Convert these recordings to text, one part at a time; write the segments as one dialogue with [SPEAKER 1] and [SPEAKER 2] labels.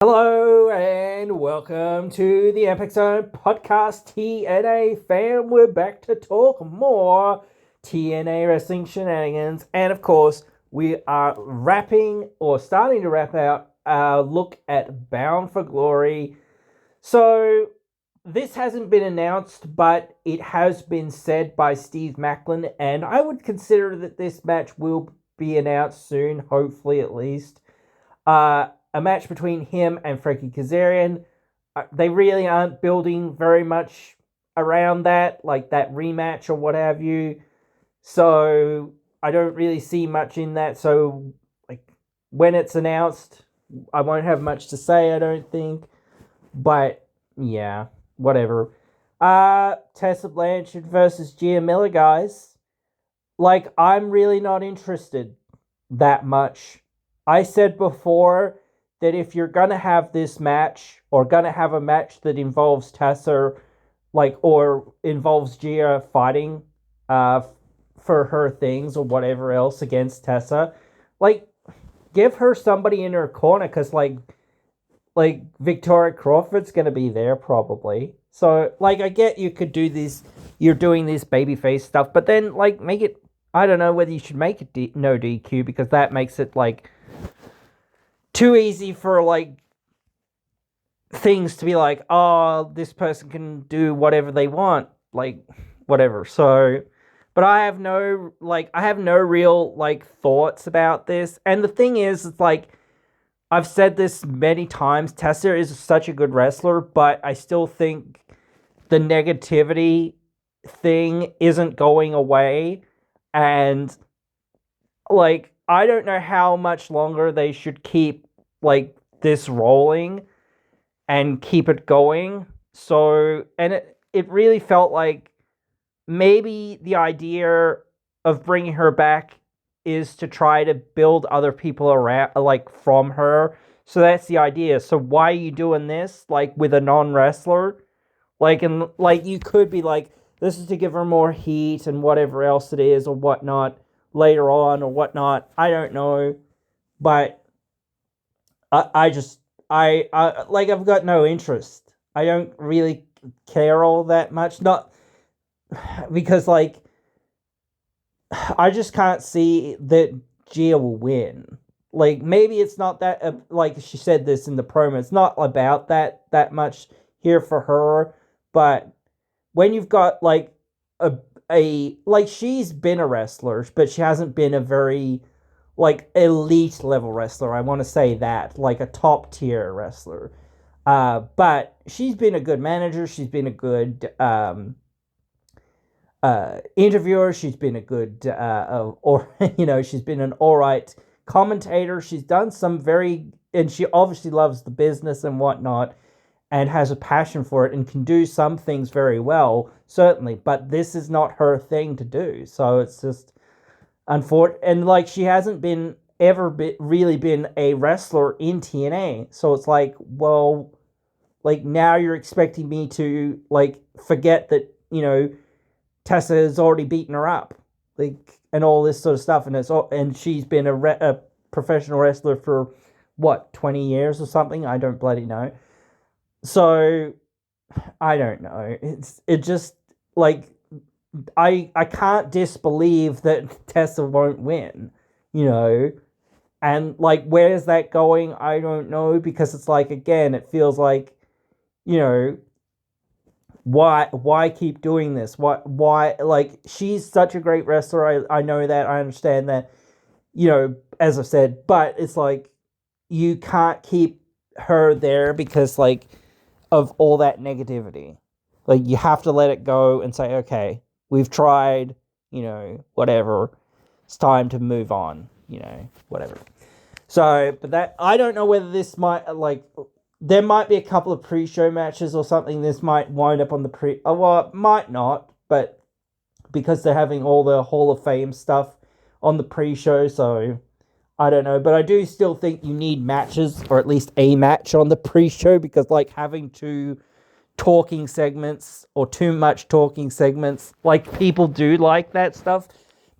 [SPEAKER 1] Hello and welcome to the impzonepod podcast, TNA fan. We're back to talk more TNA wrestling shenanigans, and of course, we are starting to wrap out our look at Bound for Glory. So, this hasn't been announced, but it has been said by Steve Macklin, and I would consider that this match will be announced soon, hopefully at least. A match between him and Frankie Kazarian. They really aren't building very much around that, like that rematch or what have you. So I don't really see much in that. So like when it's announced, I won't have much to say, I don't think. But yeah, whatever. Tessa Blanchard versus Gia Miller, guys. Like, I'm really not interested that much. I said before that if you're gonna have this match or gonna have a match that involves Tessa, or involves Gia fighting for her things or whatever else against Tessa, give her somebody in her corner, because Victoria Crawford's gonna be there probably. So I get you could do this, you're doing this babyface stuff, but then make it, I don't know whether you should make it no DQ, because that makes it too easy for things to be oh, this person can do whatever they want, whatever. So, but I have no real thoughts about this. And the thing is, it's I've said this many times, Tessa is such a good wrestler, but I still think the negativity thing isn't going away. And I don't know how much longer they should keep this rolling and keep it going. So, and it really felt like maybe the idea of bringing her back is to try to build other people around, from her. So that's the idea. So why are you doing this with a non-wrestler? You could be this is to give her more heat and whatever else it is or whatnot later on or whatnot. I don't know, but I've got no interest. I don't really care all that much. Not because I just can't see that Gia will win. Maybe it's not that she said this in the promo. It's not about that much here for her. But when you've got she's been a wrestler, but she hasn't been a very elite level wrestler. I want to say that, a top tier wrestler. But she's been a good manager. She's been a good interviewer. She's been a good she's been an alright commentator. She's done some and she obviously loves the business and whatnot, and has a passion for it and can do some things very well, certainly. But this is not her thing to do. So it's just unfortunate. And she hasn't really been a wrestler in TNA. So it's now you're expecting me to forget that, Tessa has already beaten her up, and all this sort of stuff. And she's been a professional wrestler for what, 20 years or something? I don't bloody know. So I don't know. It just I can't disbelieve that Tessa won't win, and where's that going? I don't know, because it's again, it feels why keep doing this? Why she's such a great wrestler. I know that, I understand that, as I said, but it's you can't keep her there because of all that negativity. You have to let it go and say, okay, we've tried, whatever. It's time to move on, whatever. So, but that, I don't know whether this might, there might be a couple of pre-show matches or something. This might wind up on the well, it might not, but because they're having all the Hall of Fame stuff on the pre-show, so I don't know. But I do still think you need matches, or at least a match on the pre-show, because having two talking segments or too much talking segments, people do like that stuff.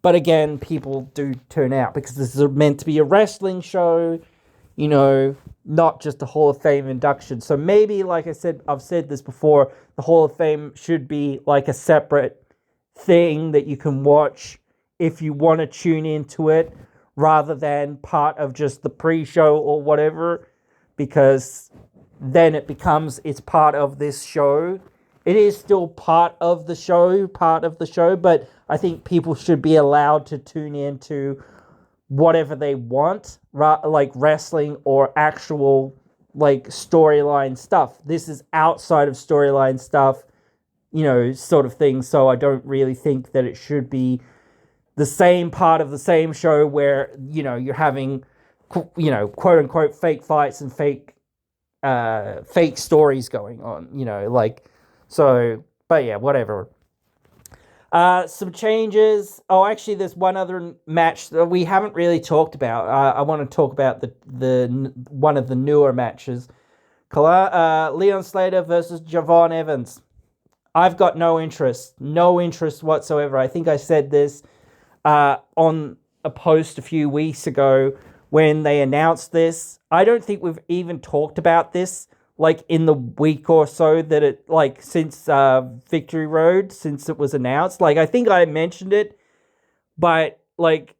[SPEAKER 1] But again, people do turn out because this is meant to be a wrestling show. not just a Hall of Fame induction. So maybe, like I said, I've said this before, the Hall of Fame should be like a separate thing that you can watch if you want to tune into it, rather than part of just the pre-show or whatever, because then it's part of this show. It is still part of the show, but I think people should be allowed to tune into whatever they want, like wrestling or actual like storyline stuff. This is outside of storyline stuff, sort of thing. So I don't really think that it should be the same part of the same show where, you're having, quote unquote fake fights and fake stories going on, so, but yeah, whatever. Some changes. Oh, actually, there's one other match that we haven't really talked about. I want to talk about the one of the newer matches. Leon Slater versus Javon Evans. I've got no interest whatsoever. I think I said this on a post a few weeks ago when they announced this. I don't think we've even talked about this like in the week or so that it, like, since Victory Road, since it was announced. Like, I think I mentioned it, but like,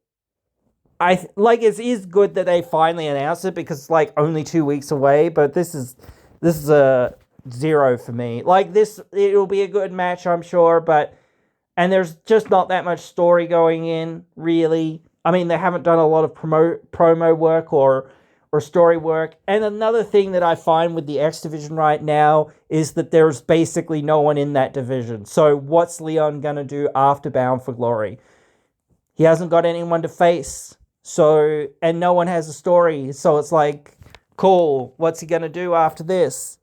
[SPEAKER 1] it is good that they finally announced it, because it's like only 2 weeks away. But this is a 0 for me. Like, it'll be a good match, I'm sure, and there's just not that much story going in, really. I mean, they haven't done a lot of promo work or story work. And another thing that I find with the X division right now is that there's basically no one in that division. So what's Leon gonna do after Bound for Glory? He hasn't got anyone to face. So, and no one has a story. So it's like, cool, what's he gonna do after this?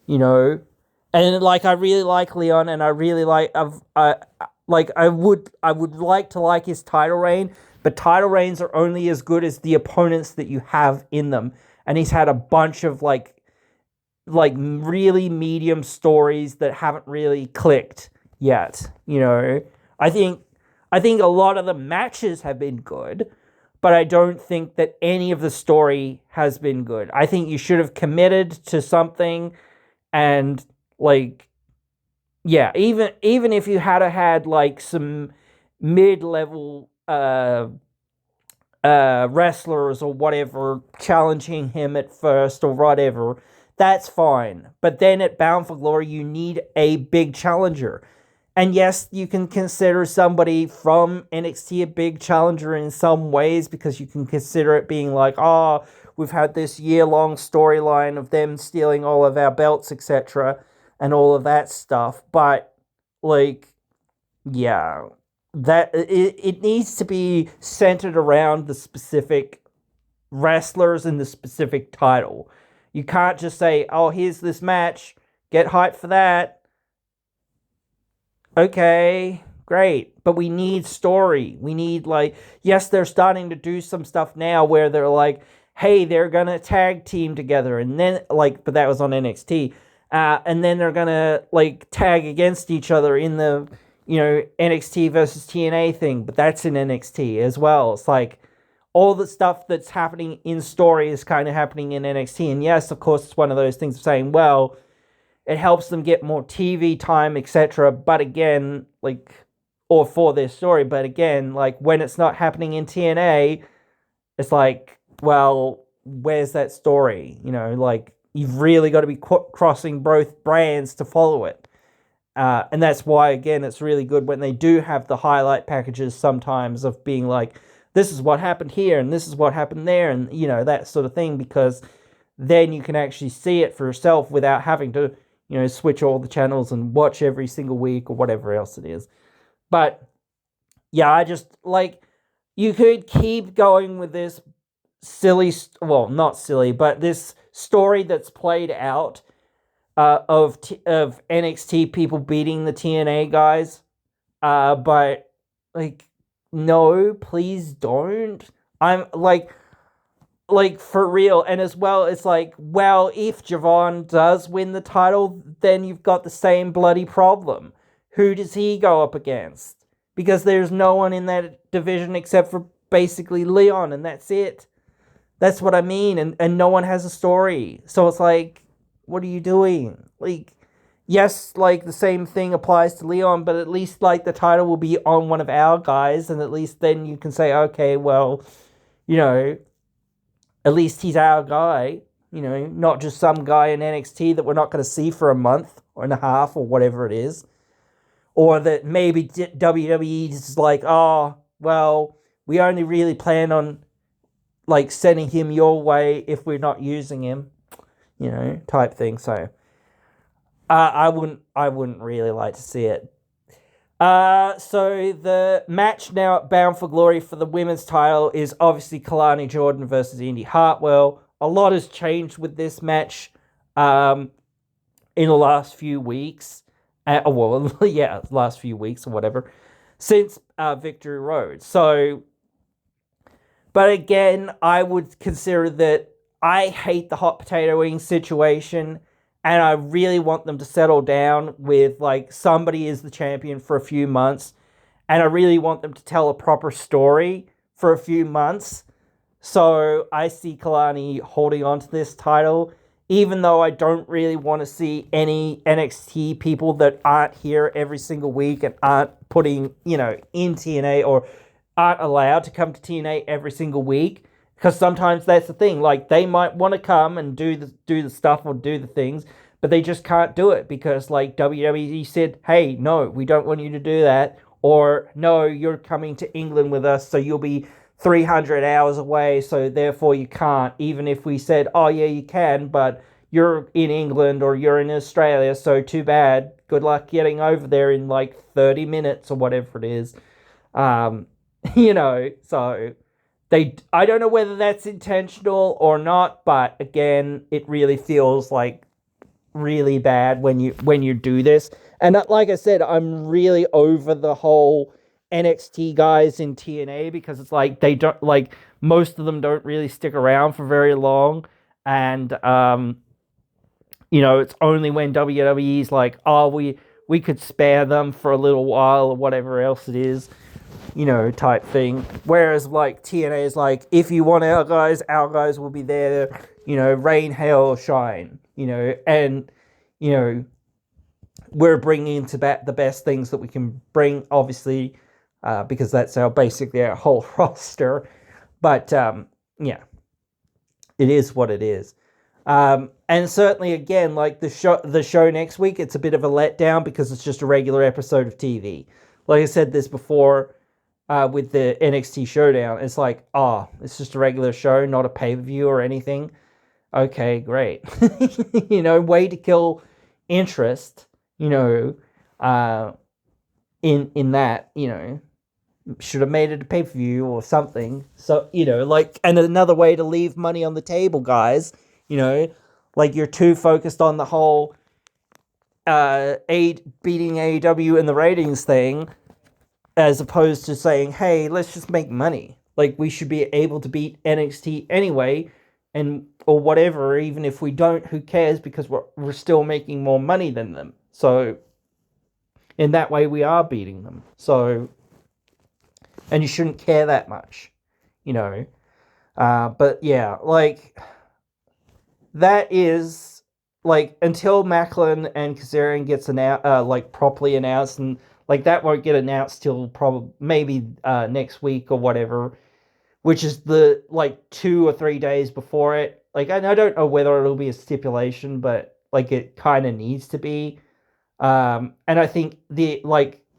[SPEAKER 1] And like, I really like Leon, and I really like, I would like to like his title reign, but title reigns are only as good as the opponents that you have in them. And he's had a bunch of like really medium stories that haven't really clicked yet. I think a lot of the matches have been good, but I don't think that any of the story has been good. I think you should have committed to something, and like, yeah, even if you had like some mid-level wrestlers or whatever challenging him at first or whatever, that's fine. But then at Bound for Glory, you need a big challenger. And yes, you can consider somebody from NXT a big challenger in some ways, because you can consider it being like, oh, we've had this year-long storyline of them stealing all of our belts, etc., and all of that stuff. But, like, yeah, that it needs to be centered around the specific wrestlers and the specific title. You can't just say, oh, here's this match, get hyped for that. Okay, great. But we need story. We need, like, yes, they're starting to do some stuff now where they're like, hey, they're gonna tag team together, and then, like, but that was on NXT. And then they're gonna, like, tag against each other in the, NXT versus TNA thing, but that's in NXT as well. It's like, all the stuff that's happening in story is kind of happening in NXT. And yes, of course, it's one of those things of saying, well, it helps them get more TV time, etc. But again, like, or for their story, but again, like, when it's not happening in TNA, it's like, well, where's that story? Like, you've really got to be crossing both brands to follow it. And that's why, again, it's really good when they do have the highlight packages sometimes of being like, this is what happened here, and this is what happened there, and, that sort of thing, because then you can actually see it for yourself without having to, switch all the channels and watch every single week or whatever else it is. But, yeah, I just, like, you could keep going with this silly, well, not silly, but this story that's played out of NXT people beating the TNA guys. But, like, no, please don't. I'm, like, for real. And as well, it's like, well, if Javon does win the title, then you've got the same bloody problem. Who does he go up against? Because there's no one in that division except for basically Leon, and that's it. That's what I mean. And no one has a story. So it's like, what are you doing? Like, yes, like the same thing applies to Leon, but at least like the title will be on one of our guys, and at least then you can say, okay, well, you know, at least he's our guy, you know, not just some guy in NXT that we're not going to see for a month or and a half or whatever it is. Or that maybe WWE is like, oh, well, we only really plan on like sending him your way if we're not using him, you know, type thing. So I wouldn't really like to see it. So the match now at Bound for Glory for the women's title is obviously Kalani Jordan versus Indy Hartwell. A lot has changed with this match in the last few weeks. Last few weeks or whatever, since Victory Road. So, but again, I would consider that I hate the hot potato wing situation, and I really want them to settle down with like somebody is the champion for a few months, and I really want them to tell a proper story for a few months. So I see Kalani holding on to this title, even though I don't really want to see any NXT people that aren't here every single week and aren't putting, you know, in TNA or aren't allowed to come to TNA every single week. Because sometimes that's the thing. Like, they might want to come and do the stuff or do the things, but they just can't do it because, like, WWE said, hey, no, we don't want you to do that. Or, no, you're coming to England with us, so you'll be 300 hours away, so therefore you can't, even if we said, oh yeah, you can, but you're in England or you're in Australia, so too bad. Good luck getting over there in like 30 minutes or whatever it is. You know, so I don't know whether that's intentional or not, but again, it really feels like really bad when you do this. And like I said, I'm really over the whole NXT guys in TNA because it's like they don't, like, most of them don't really stick around for very long, and you know, it's only when WWE's like, oh, we could spare them for a little while or whatever else it is, you know, type thing. Whereas like TNA is like, if you want our guys will be there, you know, rain, hail, or shine, you know, and you know, we're bringing to the best things that we can bring, obviously, because that's basically our whole roster. But yeah, it is what it is. And certainly, again, like the show next week, it's a bit of a letdown because it's just a regular episode of TV. Like I said this before with the NXT Showdown, it's like, it's just a regular show, not a pay-per-view or anything. Okay, great. You know, way to kill interest, you know, in that, you know, should have made it a pay-per-view or something. So, you know, like, and another way to leave money on the table, guys, you know, like you're too focused on the whole beating AEW in the ratings thing, as opposed to saying, hey, let's just make money. Like, we should be able to beat NXT anyway, and or whatever, even if we don't, who cares, because we're still making more money than them. So in that way we are beating them. So, and you shouldn't care that much, you know. But yeah, like, that is, like, until Macklin and Kazarian gets like properly announced, and like that won't get announced till probably maybe next week or whatever, which is the like 2 or 3 days before it. Like, I don't know whether it'll be a stipulation, but like it kind of needs to be. And I think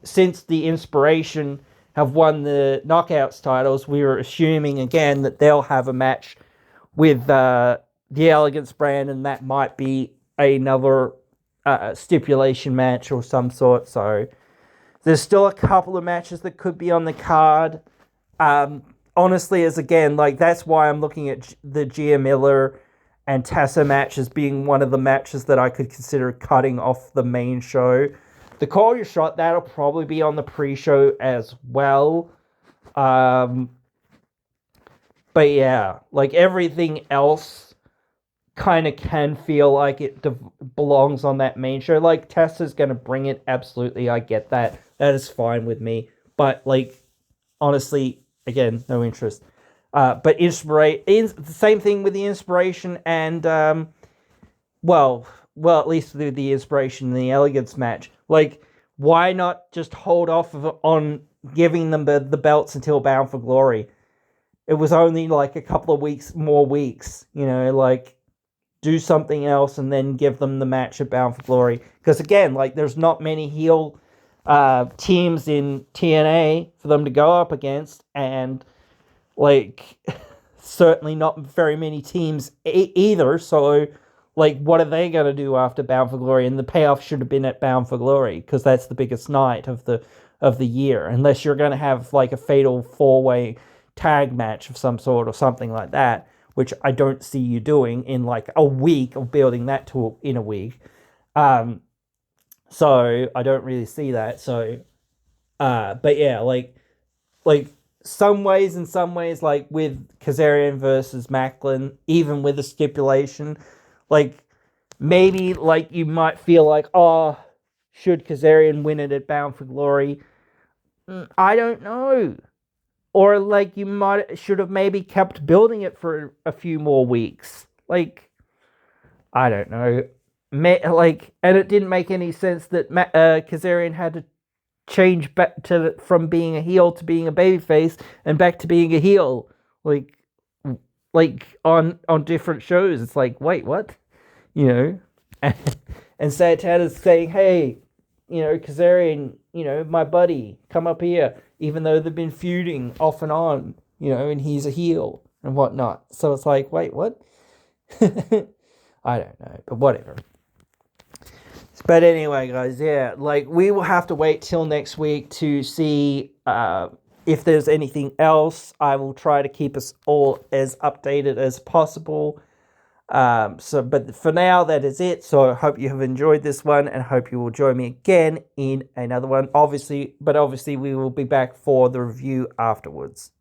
[SPEAKER 1] since the Inspiration have won the Knockouts titles, we were assuming again that they'll have a match with the Elegance brand, and that might be another stipulation match or some sort. So there's still a couple of matches that could be on the card. Honestly, as again, like, that's why I'm looking at the Gia Miller and Tessa match as being one of the matches that I could consider cutting off the main show. The Call Your Shot, that'll probably be on the pre-show as well. But yeah, like, everything else kind of can feel like it belongs on that main show. Like, Tessa's going to bring it, absolutely, I get that. That is fine with me. But, like, honestly, again, no interest. But the same thing with the inspiration and well, at least with the inspiration in the elegance match. Like, why not just hold off on giving them the belts until Bound for Glory? It was only like a couple of more weeks, like do something else and then give them the match at Bound for Glory. Because again, like there's not many heel teams in TNA for them to go up against, and like certainly not very many teams either. So like, what are they going to do after Bound for Glory? And the payoff should have been at Bound for Glory, because that's the biggest night of the year. Unless you're going to have like a fatal 4-way tag match of some sort or something like that, which I don't see you doing in like a week of building that to in a week. So I don't really see that. So, but yeah, like some ways, like with Kazarian versus Macklin, even with a stipulation, like maybe like you might feel like, oh, should Kazarian win it at Bound for Glory? I don't know. Or like you should have maybe kept building it for a few more weeks. Like, I don't know. And it didn't make any sense that Kazarian had to change back from being a heel to being a babyface and back to being a heel. Like on different shows. It's like, wait, what? And Santana's saying, hey, Kazarian, my buddy, come up here, even though they've been feuding off and on, and he's a heel and whatnot. So it's like, wait, what? I don't know, but whatever. But anyway, guys, yeah, like we will have to wait till next week to see if there's anything else. I will try to keep us all as updated as possible. But for now, that is it. So I hope you have enjoyed this one, and hope you will join me again in another one. Obviously, we will be back for the review afterwards.